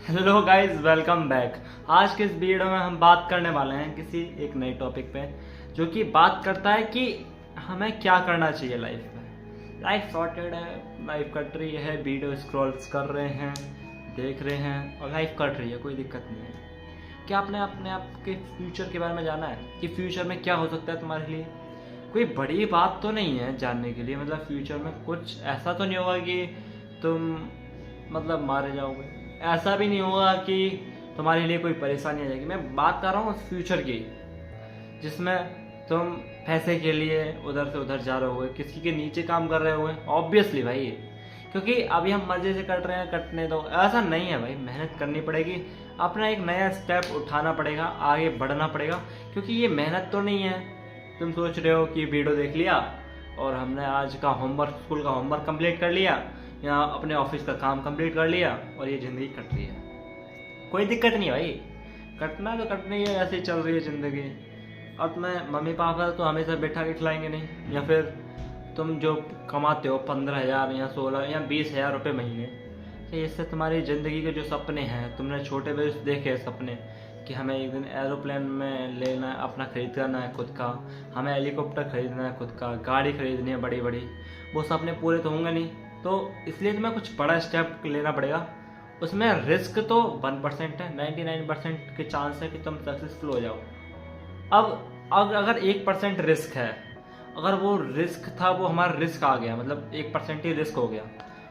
Hello guys, welcome back. आज के इस वीडियो में हम बात करने वाले हैं किसी एक नए टॉपिक पे, जो कि बात करता है कि हमें क्या करना चाहिए लाइफ में। लाइफ सॉर्टेड है, लाइफ कट रही है, वीडियो स्क्रॉल्स कर रहे हैं, देख रहे हैं और लाइफ कट रही है, कोई दिक्कत नहीं है। क्या आपने अपने आप के फ्यूचर के बारे में जाना है कि फ्यूचर में क्या हो सकता है तुम्हारे लिए? कोई बड़ी बात तो नहीं है जानने के लिए। मतलब फ्यूचर में कुछ ऐसा तो नहीं होगा कि तुम मारे जाओगे, ऐसा भी नहीं होगा कि तुम्हारे लिए कोई परेशानी आ जाएगी। मैं बात कर रहा हूँ उस फ्यूचर की जिसमें तुम पैसे के लिए उधर से उधर जा रहे होगे, किसी के नीचे काम कर रहे होगे। ऑब्वियसली भाई, क्योंकि अभी हम मजे से कट रहे हैं, कटने दो। ऐसा नहीं है भाई, मेहनत करनी पड़ेगी, अपना एक नया स्टेप उठाना पड़ेगा, आगे बढ़ना पड़ेगा। क्योंकि ये मेहनत तो नहीं है तुम सोच रहे हो कि वीडियो देख लिया और हमने आज का होमवर्क, स्कूल का होमवर्क कंप्लीट कर लिया या अपने ऑफिस का काम कंप्लीट कर लिया और ये ज़िंदगी कट रही है। कोई दिक्कत नहीं भाई, कटना तो कटनी है, ऐसे ही चल रही है ज़िंदगी। और तुम्हें मम्मी पापा तो हमेशा बैठा के खिलाएंगे नहीं, या फिर तुम जो कमाते हो 15,000 या 16 या 20,000 रुपये महीने, तो इससे तुम्हारी ज़िंदगी के जो सपने हैं, तुमने छोटे बड़े देखे सपने कि हमें एक दिन एरोप्लेन में लेना है, अपना खरीद करना है खुद का, हमें हेलीकॉप्टर खरीदना है खुद का, गाड़ी खरीदनी है बड़ी बड़ी, वो सपने पूरे तो होंगे नहीं। तो इसलिए तुम्हें कुछ बड़ा स्टेप लेना पड़ेगा। उसमें रिस्क तो 1% है, 99% के चांस है कि तुम सक्सेसफुल हो जाओ। अब अगर 1% रिस्क है, अगर वो रिस्क था, वो हमारा रिस्क आ गया, मतलब 1% ही रिस्क हो गया,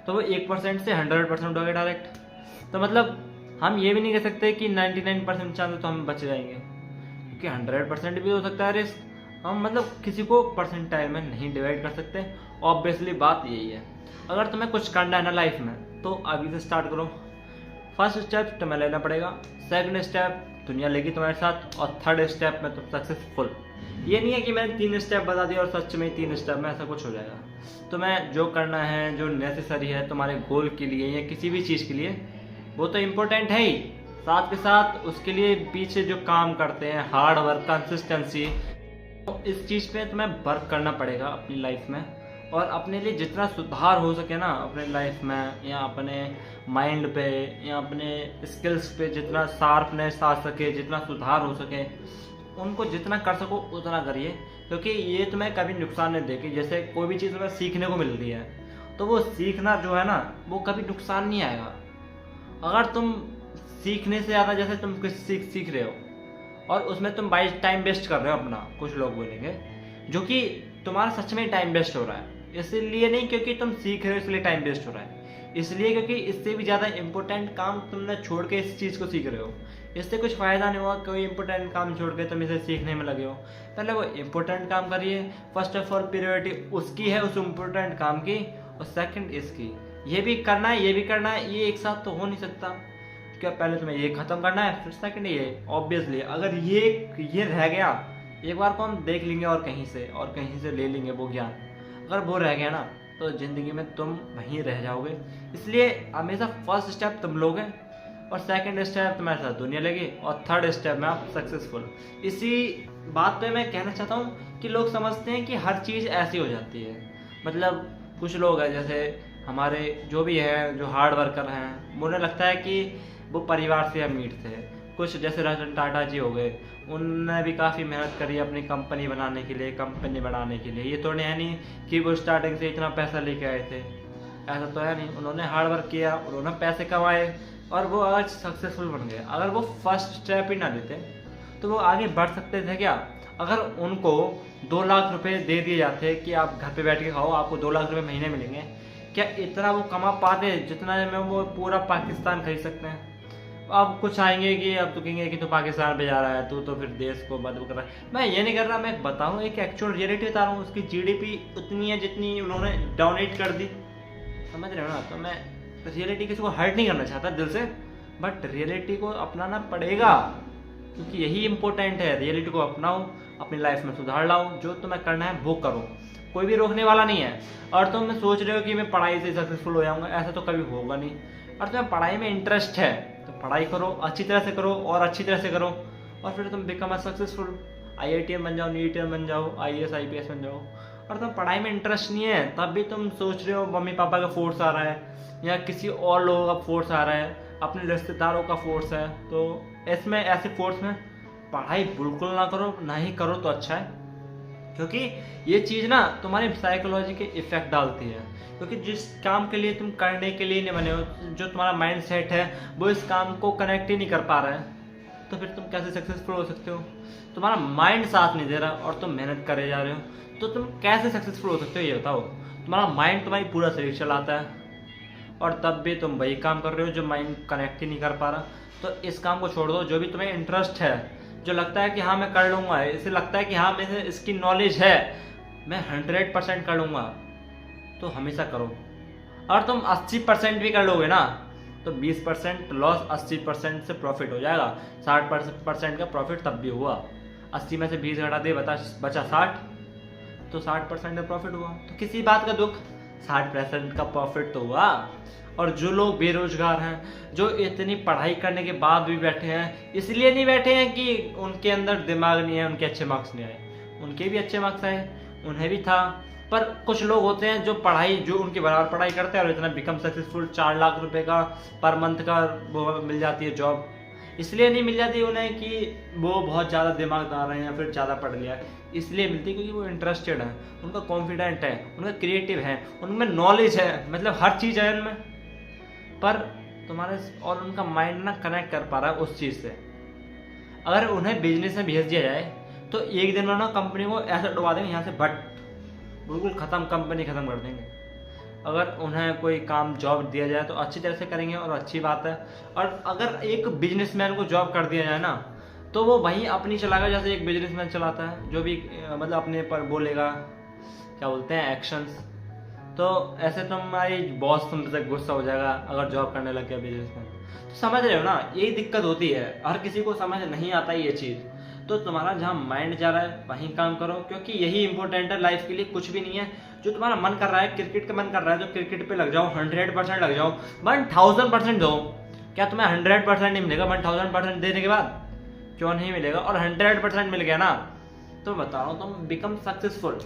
तो वो 1% से 100% हो गया डायरेक्ट। तो मतलब हम ये भी नहीं कह सकते कि 99% चांस है तो हम बच जाएंगे, क्योंकि 100% भी हो सकता है रिस्क। हम किसी को परसेंटाइल में नहीं डिवाइड कर सकते। ऑब्वियसली बात यही है। अगर तुम्हें कुछ करना है ना लाइफ में, तो अभी से स्टार्ट करो। फर्स्ट स्टेप तुम्हें लेना पड़ेगा, सेकंड स्टेप दुनिया लेगी तुम्हारे साथ, और थर्ड स्टेप में तुम सक्सेसफुल। ये नहीं है कि मैंने 3 स्टेप बता दिया और सच में 3 स्टेप में ऐसा कुछ हो जाएगा। तुम्हें जो करना है, जो नेसेसरी है तुम्हारे गोल के लिए या किसी भी चीज़ के लिए, वो तो इम्पोर्टेंट है ही। साथ के साथ उसके लिए पीछे जो काम करते हैं, हार्ड वर्क, कंसिस्टेंसी, तो इस चीज़ पे तुम्हें वर्क करना पड़ेगा अपनी लाइफ में। और अपने लिए जितना सुधार हो सके ना अपने लाइफ में, या अपने माइंड पे या अपने स्किल्स पे जितना शार्पनेस आ सके, जितना सुधार हो सके, उनको जितना कर सको उतना करिए। क्योंकि ये तुम्हें कभी नुकसान नहीं देगी। जैसे कोई भी चीज़ तुम्हें सीखने को मिल रही है, तो वो सीखना जो है ना, वो कभी नुकसान नहीं आएगा। अगर तुम सीखने से ज़्यादा, जैसे तुम कुछ सीख रहे हो और उसमें तुम बाई टाइम वेस्ट कर रहे हो अपना, कुछ लोग बोलेंगे, जो कि तुम्हारा सच में टाइम वेस्ट हो रहा है। इसलिए नहीं क्योंकि तुम सीख रहे हो इसलिए टाइम वेस्ट हो रहा है, इसलिए क्योंकि इससे भी ज़्यादा इम्पोर्टेंट काम तुमने छोड़ के इस चीज़ को सीख रहे हो। इससे कुछ फ़ायदा नहीं हुआ, कोई इम्पोर्टेंट काम छोड़ के तुम इसे सीखने में लगे हो। पहले वो इम्पोर्टेंट काम करिए। फर्स्ट ऑफ ऑल प्रायोरिटी उसकी है, उस इम्पोर्टेंट काम की, और सेकंड इसकी। ये भी करना है, ये भी करना है, ये एक साथ तो हो नहीं सकता। क्या पहले तुम्हें ये ख़त्म करना है, फिर सेकंड ये। ऑब्वियसली अगर ये रह गया, एक बार को हम देख लेंगे और कहीं से ले लेंगे वो ज्ञान, अगर वो रह गया ना, तो ज़िंदगी में तुम वहीं रह जाओगे। इसलिए हमेशा फर्स्ट स्टेप तुम लोगे, और सेकंड स्टेप तुम्हारे साथ दुनिया लेगी, और थर्ड स्टेप में आप सक्सेसफुल। इसी बात पे मैं कहना चाहता हूँ कि लोग समझते हैं कि हर चीज़ ऐसी हो जाती है। कुछ लोग हैं, जैसे हमारे जो भी है, जो हार्ड वर्कर हैं, उन्हें लगता है कि वो परिवार से अमीर थे। कुछ जैसे रतन टाटा जी हो गए, उनने भी काफ़ी मेहनत करी अपनी कंपनी बनाने के लिए। ये तो है नहीं कि वो स्टार्टिंग से इतना पैसा लेके आए थे, ऐसा तो है नहीं। उन्होंने हार्ड वर्क किया, उन्होंने पैसे कमाए और वो आज सक्सेसफुल बन गए। अगर वो फर्स्ट स्टेप ही ना लेते तो वो आगे बढ़ सकते थे क्या? अगर उनको 2 लाख रुपए दे दिए जाते कि आप घर पे बैठ के खाओ, आपको 2 लाख रुपए महीने मिलेंगे, क्या इतना वो कमा पाते जितना में वो पूरा पाकिस्तान खरीद सकते हैं? अब कुछ आएंगे कि अब तो कहेंगे कि तो पाकिस्तान पे जा रहा है, तो फिर देश को बदल कर रहा है। मैं ये नहीं कर रहा, मैं बताऊँ एक एक्चुअल रियलिटी बता रहा हूँ। उसकी जीडीपी उतनी है जितनी उन्होंने डोनेट कर दी, समझ रहे हो ना? तो मैं रियलिटी किसी को हर्ट नहीं करना चाहता दिल से, बट रियलिटी को अपनाना पड़ेगा, क्योंकि यही इम्पोर्टेंट है। रियलिटी को अपनाओ, अपनी लाइफ में सुधार लाओ, जो तुम्हें करना है वो करो, कोई भी रोकने वाला नहीं है। और तुम सोच रहे हो कि मैं पढ़ाई से सक्सेसफुल हो जाऊंगा, ऐसा तो कभी होगा नहीं। और तुम्हें पढ़ाई में इंटरेस्ट है तो पढ़ाई करो, अच्छी तरह से करो और अच्छी तरह से करो, और फिर तुम बिकम अ सक्सेसफुल। IITM बन जाओ, NEET बन जाओ, IAS IPS बन जाओ। और तुम्हें पढ़ाई में इंटरेस्ट नहीं है, तब भी तुम सोच रहे हो मम्मी पापा का फोर्स आ रहा है या किसी और लोगों का फोर्स आ रहा है, अपने रिश्तेदारों का फोर्स है, तो इसमें ऐसे फोर्स में पढ़ाई बिल्कुल ना करो, ना ही करो तो अच्छा है, क्योंकि ये चीज़ ना तुम्हारी साइकोलॉजी के इफेक्ट डालती है। क्योंकि जिस काम के लिए तुम करने के लिए नहीं बने हो, जो तुम्हारा माइंड सेट है वो इस काम को कनेक्ट ही नहीं कर पा रहा है, तो फिर तुम कैसे सक्सेसफुल हो सकते हो? तुम्हारा माइंड साथ नहीं दे रहा और तुम मेहनत करे जा रहे हो, तो तुम कैसे सक्सेसफुल हो सकते हो ये बताओ? तुम्हारा माइंड तुम्हारी पूरा शरीर चलाता है और तब भी तुम वही काम कर रहे हो जो माइंड कनेक्ट ही नहीं कर पा रहा। तो इस काम को छोड़ दो। जो भी तुम्हें इंटरेस्ट है, जो लगता है कि हाँ मैं कर लूँगा, इसे लगता है कि हाँ मेरे इसकी नॉलेज है, मैं 100% कर लूँगा, तो हमेशा करो। और तुम 80% भी कर लोगे ना, तो 20% लॉस 80% से प्रॉफिट हो जाएगा। 60% का प्रॉफिट तब भी हुआ। 80 में से 20 घटा दे, बचा 60, तो 60% का प्रॉफिट हुआ। तो किसी बात का दुख, 60% का प्रॉफिट तो हुआ। और जो लोग बेरोजगार हैं, जो इतनी पढ़ाई करने के बाद भी बैठे हैं, इसलिए नहीं बैठे हैं कि उनके अंदर दिमाग नहीं है, उनके अच्छे मार्क्स नहीं आए। उनके भी अच्छे मार्क्स आए, उन्हें भी था। पर कुछ लोग होते हैं जो उनके बराबर पढ़ाई करते हैं और इतना बिकम सक्सेसफुल, 4 लाख रुपए का पर मंथ का वो मिल जाती है जॉब। इसलिए नहीं मिल जाती उन्हें कि वो बहुत ज़्यादा दिमागदार हैं या फिर ज़्यादा पढ़ लिया है, इसलिए मिलती क्योंकि वो इंटरेस्टेड है, उनका कॉन्फिडेंट है, उनका क्रिएटिव है, उनमें नॉलेज है, मतलब हर चीज़ है उनमें। पर तुम्हारे और उनका माइंड ना कनेक्ट कर पा रहा है उस चीज़ से। अगर उन्हें बिजनेस में भेज दिया जाए तो एक दिन में ना कंपनी को ऐसा डुबा देंगे यहाँ से, बट बिल्कुल ख़त्म, कंपनी ख़त्म कर देंगे। अगर उन्हें कोई काम जॉब दिया जाए तो अच्छी तरह से करेंगे और अच्छी बात है। और अगर एक बिजनेसमैन को जॉब कर दिया जाए ना, तो वो वहीं अपनी चलाएगा जैसे एक बिजनेसमैन चलाता है, जो भी मतलब अपने पर बोलेगा, क्या बोलते हैं, एक्शंस। तो ऐसे तुम्हारी बॉस तुमसे गुस्सा हो जाएगा अगर जॉब करने लग गया बिजनेसमैन। तो समझ रहे हो ना, यही दिक्कत होती है, हर किसी को समझ नहीं आता ये चीज़। तो तुम्हारा जहाँ माइंड जा रहा है वहीं काम करो, क्योंकि यही इंपॉर्टेंट है लाइफ के लिए, कुछ भी नहीं है। जो तुम्हारा मन कर रहा है, क्रिकेट का मन कर रहा है, तो क्रिकेट पे लग जाओ, 100% लग जाओ, 1000% दो। क्या तुम्हें 100% नहीं मिलेगा 1000% देने के बाद? क्यों नहीं मिलेगा? और 100% मिल गया ना, तो बता रहा हूँ तुम बिकम सक्सेसफुल।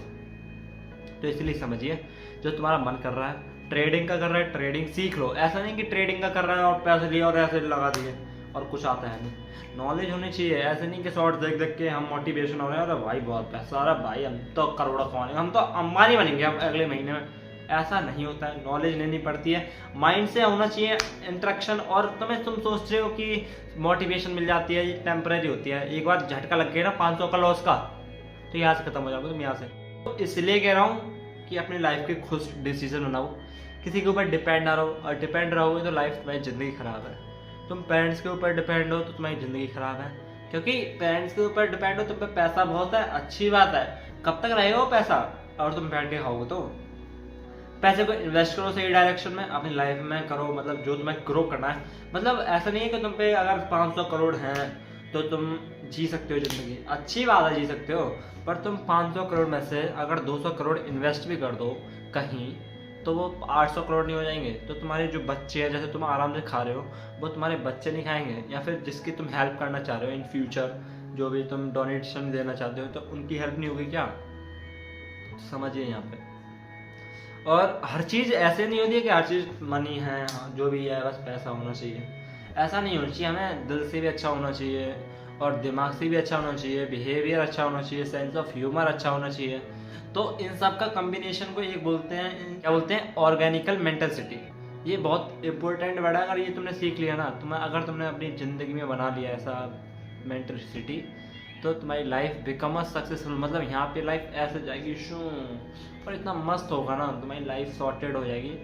तो इसलिए समझिए, जो तुम्हारा मन कर रहा है, ट्रेडिंग का कर रहा है, ट्रेडिंग सीख लो। ऐसा नहीं कि ट्रेडिंग का कर रहा है और पैसे लिए और ऐसे लगा दिए और कुछ आता है नहीं। नॉलेज होनी चाहिए। ऐसे नहीं कि शॉर्ट्स देख देख के हम मोटिवेशन हो रहे हैं, अरे भाई बहुत पैसा आ रहा है भाई, हम तो करोड़ों कमाएंगे, हम तो अंबानी बनेंगे हम अगले महीने में। ऐसा नहीं होता है। नॉलेज लेनी पड़ती है, माइंड से होना चाहिए इंटरेक्शन। और तुम सोच रहे हो कि मोटिवेशन मिल जाती है, ये टेम्परेरी होती है। एक बार झटका लग गया ना 500 का लॉस का, तो यहाँ से खत्म हो जाओगे तुम यहाँ से। तो इसलिए कह रहा हूँ कि अपनी लाइफ के खुद डिसीजन बनाओ, किसी के ऊपर डिपेंड ना रहो। और डिपेंड रहोगे तो लाइफ तुम्हारी ज़िंदगी ख़राब है। तुम पेरेंट्स के ऊपर डिपेंड हो तो तुम्हारी ज़िंदगी ख़राब है, क्योंकि पेरेंट्स के ऊपर डिपेंड हो, तुम पे पैसा बहुत है, अच्छी बात है, कब तक रहेगा वो पैसा और तुम बैठ के खाओगे? तो पैसे को इन्वेस्ट करो सही डायरेक्शन में, अपनी लाइफ में करो, मतलब जो तुम्हें ग्रो करना है। मतलब ऐसा नहीं है कि तुम पे अगर 500 करोड़ हैं तो तुम जी सकते हो ज़िंदगी, अच्छी बात है जी सकते हो, पर तुम 500 करोड़ में से अगर 200 करोड़ इन्वेस्ट भी कर दो कहीं, तो वो 800 करोड़ नहीं हो जाएंगे? तो तुम्हारे जो बच्चे हैं, जैसे तुम आराम से खा रहे हो, वो तुम्हारे बच्चे नहीं खाएंगे? या फिर जिसकी तुम हेल्प करना चाह रहे हो इन फ्यूचर, जो भी तुम डोनेशन देना चाहते हो, तो उनकी हेल्प नहीं होगी क्या? समझिए यहाँ पे। और हर चीज़ ऐसे नहीं होती है कि हर चीज़ मनी है, जो भी है बस पैसा होना चाहिए, ऐसा नहीं होना चाहिए। हमें दिल से भी अच्छा होना चाहिए और दिमाग से भी अच्छा होना चाहिए, बिहेवियर अच्छा होना चाहिए, सेंस ऑफ ह्यूमर अच्छा होना चाहिए। तो इन सब का कम्बिनेशन को एक बोलते हैं, क्या बोलते हैं, ऑर्गेनिकल मेंटलिटी। ये बहुत इंपॉर्टेंट वर्ड है। अगर ये तुमने सीख लिया ना, अगर तुमने अपनी ज़िंदगी में बना लिया ऐसा मेंटलिटी, तो तुम्हारी लाइफ बिकम अ सक्सेसफुल। मतलब यहाँ पे लाइफ ऐसे जाएगी शू, और इतना मस्त होगा ना, तुम्हारी लाइफ सॉर्टेड हो जाएगी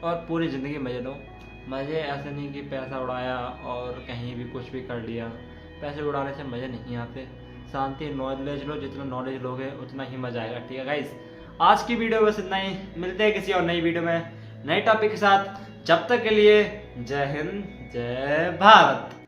और पूरी ज़िंदगी मजे लो। मज़े ऐसे नहीं कि पैसा उड़ाया और कहीं भी कुछ भी कर लिया। पैसे उड़ाने से मज़े नहीं आते। शांति नॉलेज लो, जितना नॉलेज लोगे उतना ही मज़ा आएगा। ठीक है गाइस, आज की वीडियो बस इतना ही। मिलते हैं किसी और नई वीडियो में नए टॉपिक के साथ। जब तक के लिए जय हिंद, जय भारत।